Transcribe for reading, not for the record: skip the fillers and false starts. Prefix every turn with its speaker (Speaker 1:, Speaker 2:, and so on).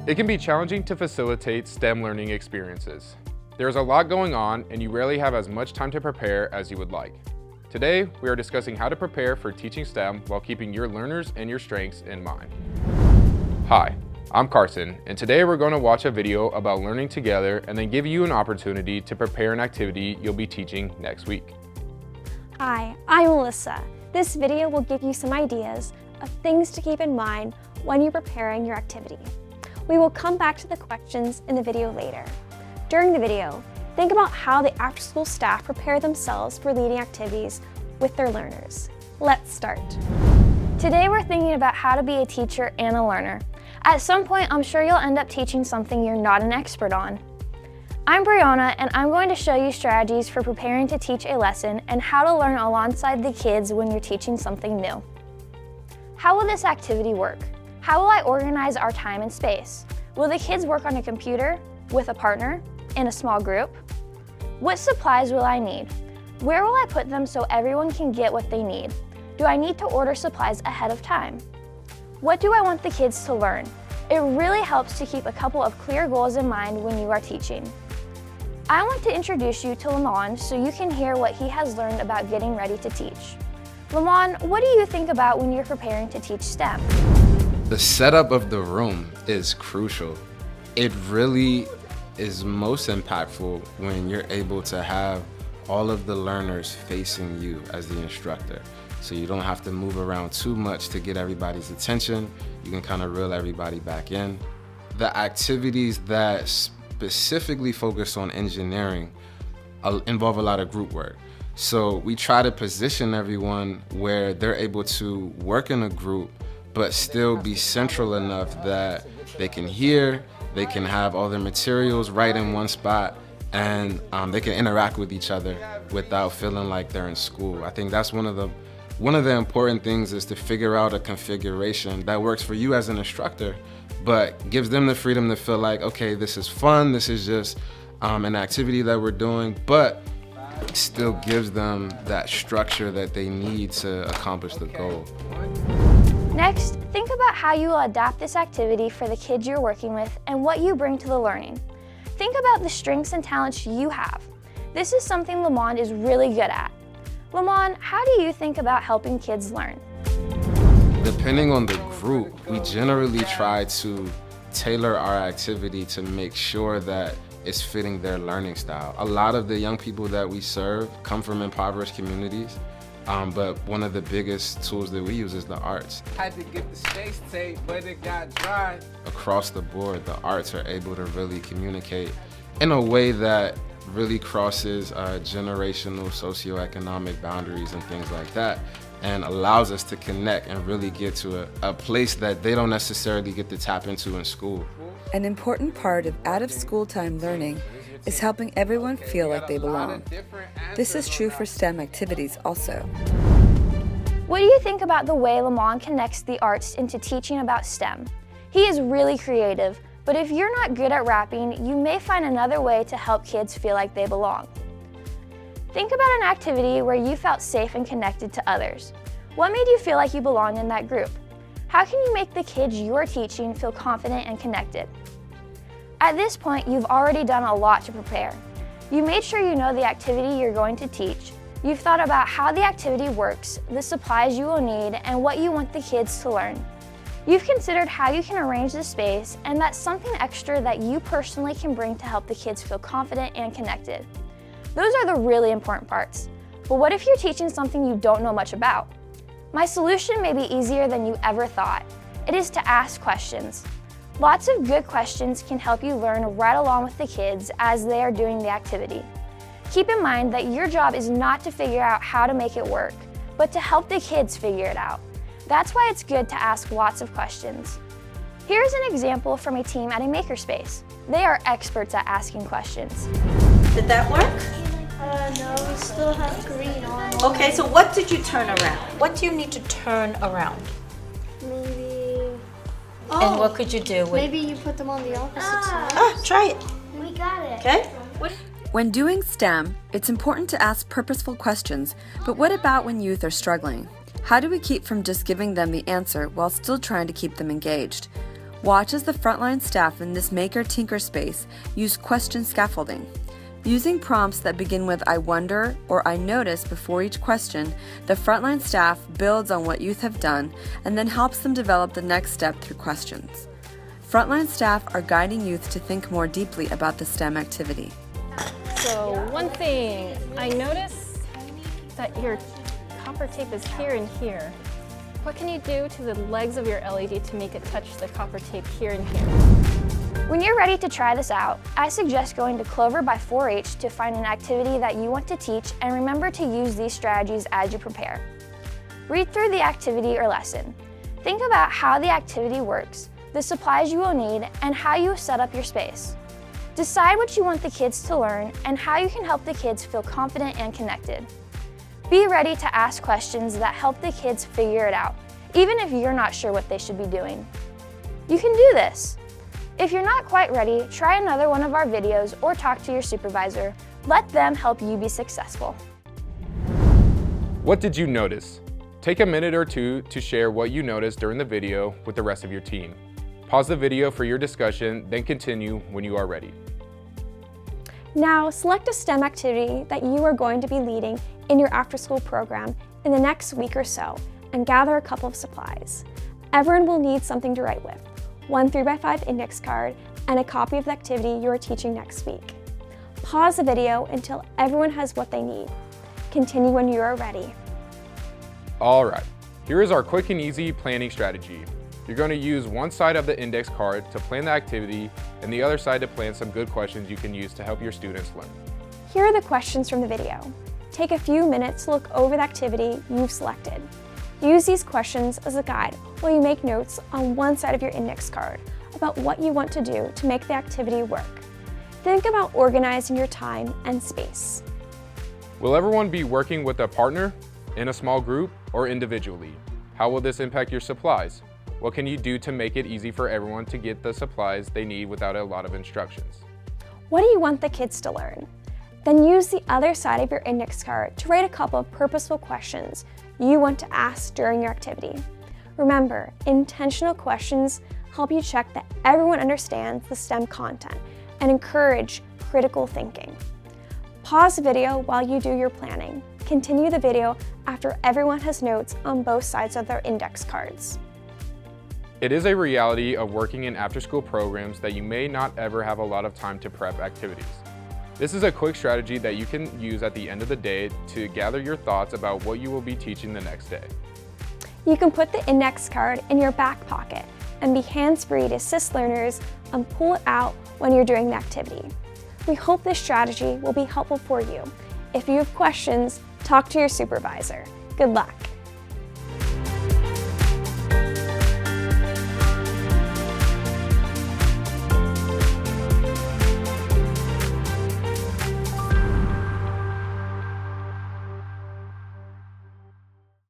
Speaker 1: It can be challenging to facilitate STEM learning experiences. There's a lot going on and you rarely have as much time to prepare as you would like. Today, we are discussing how to prepare for teaching STEM while keeping your learners and your strengths in mind. Hi, I'm Carson, and today we're going to watch a video about learning together and then give you an opportunity to prepare an activity you'll be teaching next week.
Speaker 2: Hi, I'm Melissa. This video will give you some ideas of things to keep in mind when you're preparing your activity. We will come back to the questions in the video later. During the video, think about how the after-school staff prepare themselves for leading activities with their learners. Let's start. Today we're thinking about how to be a teacher and a learner. At some point, I'm sure you'll end up teaching something you're not an expert on. I'm Brianna, and I'm going to show you strategies for preparing to teach a lesson and how to learn alongside the kids when you're teaching something new. How will this activity work? How will I organize our time and space? Will the kids work on a computer, with a partner, in a small group? What supplies will I need? Where will I put them so everyone can get what they need? Do I need to order supplies ahead of time? What do I want the kids to learn? It really helps to keep a couple of clear goals in mind when you are teaching. I want to introduce you to Lamont so you can hear what he has learned about getting ready to teach. Lamont, what do you think about when you're preparing to teach STEM?
Speaker 3: The setup of the room is crucial. It really is most impactful when you're able to have all of the learners facing you as the instructor. So you don't have to move around too much to get everybody's attention. You can kind of reel everybody back in. The activities that specifically focus on engineering involve a lot of group work. So we try to position everyone where they're able to work in a group but still be central enough that they can hear, they can have all their materials right in one spot, and they can interact with each other without feeling like they're in school. I think that's one of the important things is to figure out a configuration that works for you as an instructor, but gives them the freedom to feel like, okay, this is fun, this is just an activity that we're doing, but still gives them that structure that they need to accomplish the goal.
Speaker 2: Next, think about how you will adapt this activity for the kids you're working with and what you bring to the learning. Think about the strengths and talents you have. This is something Lamont is really good at. Lamont, how do you think about helping kids learn?
Speaker 3: Depending on the group, we generally try to tailor our activity to make sure that it's fitting their learning style. A lot of the young people that we serve come from impoverished communities. But one of the biggest tools that we use is the arts.
Speaker 4: Had to get the space tape, but it got dry.
Speaker 3: Across the board, the arts are able to really communicate in a way that really crosses generational, socioeconomic boundaries and things like that, and allows us to connect and really get to a place that they don't necessarily get to tap into in school.
Speaker 5: An important part of out-of-school time learning is helping everyone feel like they belong. This is true for STEM activities also.
Speaker 2: What do you think about the way Lamont connects the arts into teaching about STEM? He is really creative, but if you're not good at rapping, you may find another way to help kids feel like they belong. Think about an activity where you felt safe and connected to others. What made you feel like you belonged in that group? How can you make the kids you're teaching feel confident and connected? At this point, you've already done a lot to prepare. You made sure you know the activity you're going to teach. You've thought about how the activity works, the supplies you will need, and what you want the kids to learn. You've considered how you can arrange the space, and that's something extra that you personally can bring to help the kids feel confident and connected. Those are the really important parts. But what if you're teaching something you don't know much about? My solution may be easier than you ever thought. It is to ask questions. Lots of good questions can help you learn right along with the kids as they are doing the activity. Keep in mind that your job is not to figure out how to make it work, but to help the kids figure it out. That's why it's good to ask lots of questions. Here's an example from a team at a makerspace. They are experts at asking questions.
Speaker 6: Did that work?
Speaker 7: No, we still have green on.
Speaker 6: Okay, so what did you turn around? What do you need to turn around?
Speaker 7: Maybe.
Speaker 6: And what could you do with?
Speaker 7: Maybe you put them on the opposite side.
Speaker 6: Try it.
Speaker 7: We got it.
Speaker 6: Okay.
Speaker 5: When doing STEM, it's important to ask purposeful questions, but what about when youth are struggling? How do we keep from just giving them the answer while still trying to keep them engaged? Watch as the frontline staff in this Maker Tinker space use question scaffolding. Using prompts that begin with "I wonder" or "I notice" before each question, the frontline staff builds on what youth have done and then helps them develop the next step through questions. Frontline staff are guiding youth to think more deeply about the STEM activity.
Speaker 8: So one thing, I notice that your copper tape is here and here. What can you do to the legs of your LED to make it touch the copper tape here and here?
Speaker 2: When you're ready to try this out, I suggest going to Clover by 4-H to find an activity that you want to teach, and remember to use these strategies as you prepare. Read through the activity or lesson. Think about how the activity works, the supplies you will need, and how you set up your space. Decide what you want the kids to learn and how you can help the kids feel confident and connected. Be ready to ask questions that help the kids figure it out, even if you're not sure what they should be doing. You can do this. If you're not quite ready, try another one of our videos or talk to your supervisor. Let them help you be successful.
Speaker 1: What did you notice? Take a minute or two to share what you noticed during the video with the rest of your team. Pause the video for your discussion, then continue when you are ready.
Speaker 9: Now, select a STEM activity that you are going to be leading in your after-school program in the next week or so, and gather a couple of supplies. Everyone will need something to write with, one 3x5 index card, and a copy of the activity you are teaching next week. Pause the video until everyone has what they need. Continue when you are ready.
Speaker 1: All right, here is our quick and easy planning strategy. You're going to use one side of the index card to plan the activity and the other side to plan some good questions you can use to help your students learn.
Speaker 9: Here are the questions from the video. Take a few minutes to look over the activity you've selected. Use these questions as a guide while you make notes on one side of your index card about what you want to do to make the activity work. Think about organizing your time and space.
Speaker 1: Will everyone be working with a partner, in a small group, or individually? How will this impact your supplies? What can you do to make it easy for everyone to get the supplies they need without a lot of instructions?
Speaker 9: What do you want the kids to learn? Then use the other side of your index card to write a couple of purposeful questions you want to ask during your activity. Remember, intentional questions help you check that everyone understands the STEM content and encourage critical thinking. Pause the video while you do your planning. Continue the video after everyone has notes on both sides of their index cards.
Speaker 1: It is a reality of working in after-school programs that you may not ever have a lot of time to prep activities. This is a quick strategy that you can use at the end of the day to gather your thoughts about what you will be teaching the next day.
Speaker 9: You can put the index card in your back pocket and be hands-free to assist learners and pull it out when you're doing the activity. We hope this strategy will be helpful for you. If you have questions, talk to your supervisor. Good luck.